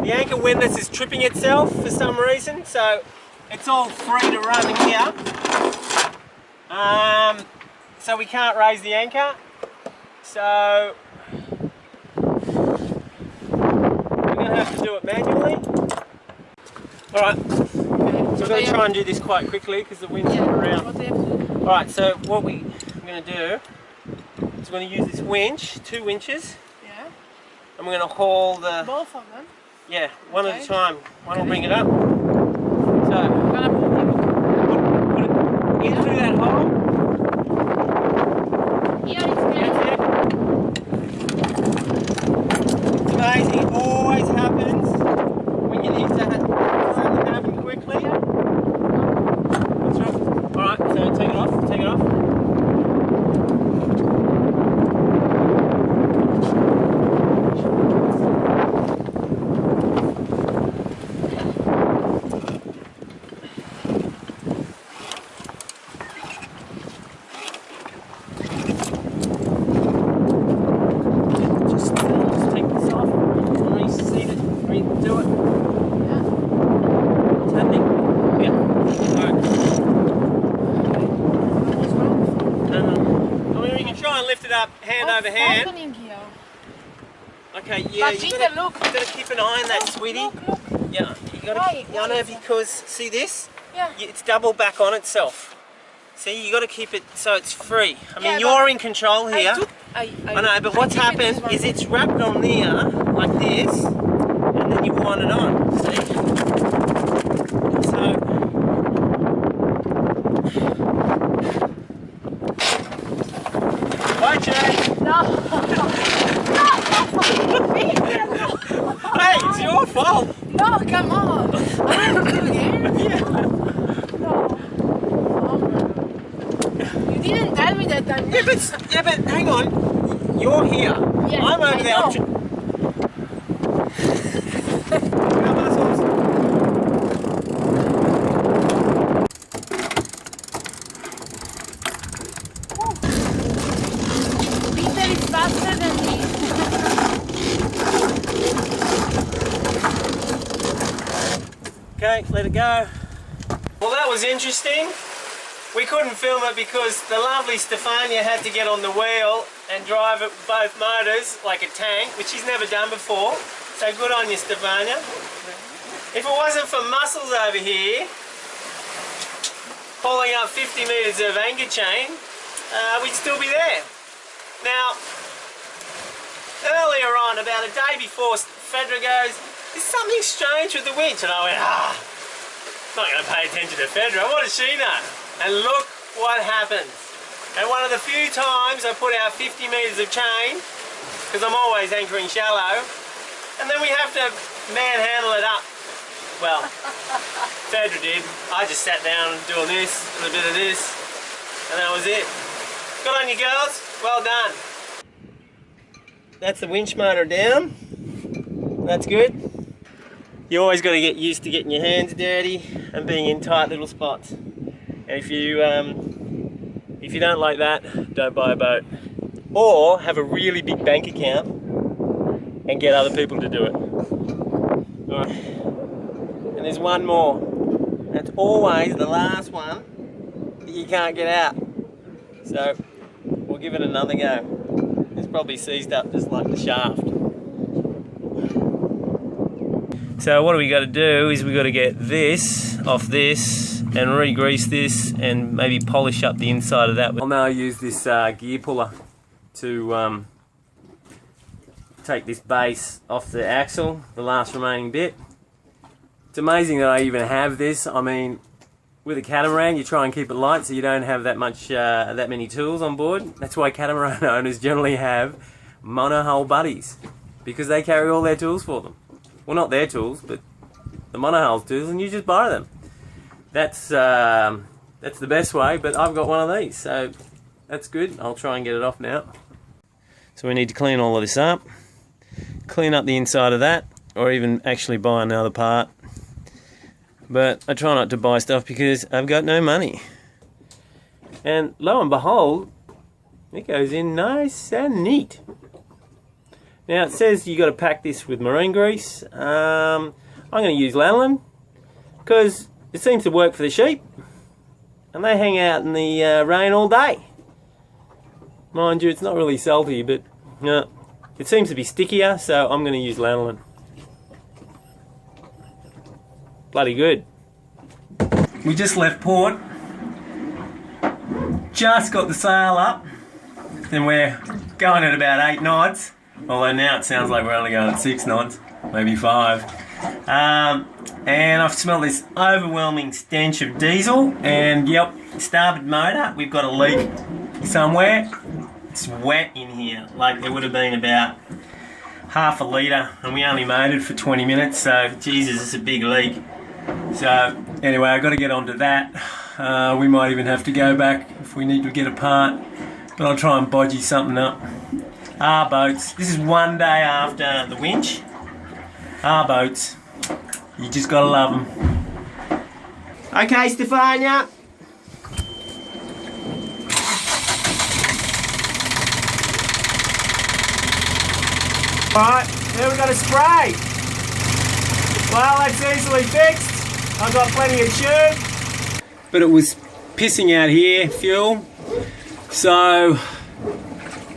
The anchor windlass is tripping itself for some reason, so it's all free to run here. So we can't raise the anchor. So we're going to have to do it manually. Alright, so we're going to try and do this quite quickly because the wind's not around. Alright, so what we're going to do is we're going to use this winch, 2 winches. Yeah. And we're going to haul the... Both of them? Yeah, one at a time. One will bring it up. So, I'm going to put it in through that hole. Yeah, it's good. It's amazing, it always happens when you need something to happen quickly. That's right. Alright, so take it off, take it off. Hand over hand. Okay, yeah, you gotta keep an eye on that, sweetie. Look. Yeah, you gotta. I know, because see this? Yeah. It's double back on itself. See, you gotta keep it so it's free. I mean, you're in control here. I know, but what's happened is it's wrapped on there like this, and then you wind it on. See? So. Bye, Jay. No. Hey, it's your fault. No, come on. I'm going to do it again. Yeah. No. You didn't tell me that time. Yeah, but hang on. You're here. Yeah, I'm over there. Faster than me. Okay, let it go. Well, that was interesting. We couldn't film it because the lovely Stefania had to get on the wheel and drive it both motors like a tank, which she's never done before. So good on you, Stefania. If it wasn't for Muscles over here hauling up 50 metres of anchor chain, we'd still be there. Now, earlier on, about a day before, Fedra goes, "There's something strange with the winch," and I went, I'm not going to pay attention to Fedra, what has she done? And look what happened. And one of the few times I put out 50 metres of chain, because I'm always anchoring shallow, and then we have to manhandle it up. Well, Fedra did. I just sat down doing this, and a bit of this, and that was it. Good on you girls, well done. That's the winch motor down. That's good. You always got to get used to getting your hands dirty and being in tight little spots. And if you don't like that, don't buy a boat. Or have a really big bank account and get other people to do it. All right. And there's one more. That's always the last one that you can't get out. So we'll give it another go. It's probably seized up just like the shaft. So what we got to do is we got to get this off this and re-grease this and maybe polish up the inside of that. I'll now use this gear puller to take this base off the axle, the last remaining bit. It's amazing that I even have this. I mean, with a catamaran, you try and keep it light so you don't have that many tools on board. That's why catamaran owners generally have monohull buddies, because they carry all their tools for them. Well, not their tools, but the monohull's tools, and you just borrow them. That's the best way, but I've got one of these, so that's good. I'll try and get it off now. So we need to clean all of this up, clean up the inside of that, or even actually buy another part. But I try not to buy stuff because I've got no money. And lo and behold, it goes in nice and neat. Now it says you got to pack this with marine grease. I'm going to use lanolin because it seems to work for the sheep, and they hang out in the rain all day. Mind you, it's not really salty, but it seems to be stickier, so I'm going to use lanolin. Bloody good. We just left port. Just got the sail up, and we're going at about 8 knots. Although now it sounds like we're only going at 6 knots, maybe 5. And I've smelled this overwhelming stench of diesel, and yep, starboard motor, we've got a leak somewhere. It's wet in here, like there would have been about half a litre, and we only made it for 20 minutes, so Jesus, it's a big leak. So anyway, I've got to get onto that. We might even have to go back if we need to get a part, but I'll try and bodgy something up. Our boats, this is one day after the winch. Our boats, you just gotta love them. Okay, Stefania. Alright, now we've got to spray. Well, that's easily fixed. I've got plenty of tube. But it was pissing out here, fuel. So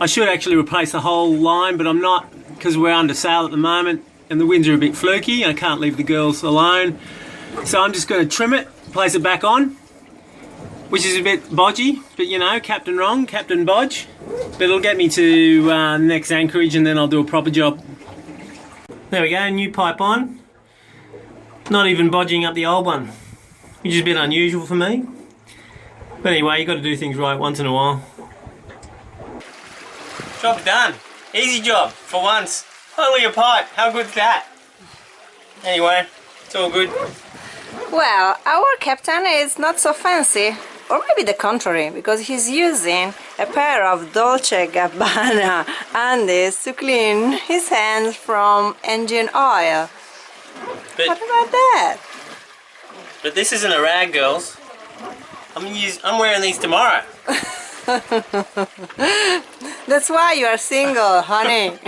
I should actually replace the whole line, but I'm not, because we're under sail at the moment and the winds are a bit fluky. I can't leave the girls alone. So I'm just going to trim it, place it back on, which is a bit bodgy, but you know, Captain Wrong, Captain Bodge. But it'll get me to next anchorage, and then I'll do a proper job. There we go, new pipe on. Not even bodging up the old one, which is a bit unusual for me. But anyway, you've got to do things right once in a while. Job done. Easy job, for once. Only a pipe, how good's that? Anyway, it's all good. Well, our captain is not so fancy, or maybe the contrary, because he's using a pair of Dolce & Gabbana undies to clean his hands from engine oil. But, what about that? But this isn't a rag, girls. I'm wearing these tomorrow. That's why you are single, honey.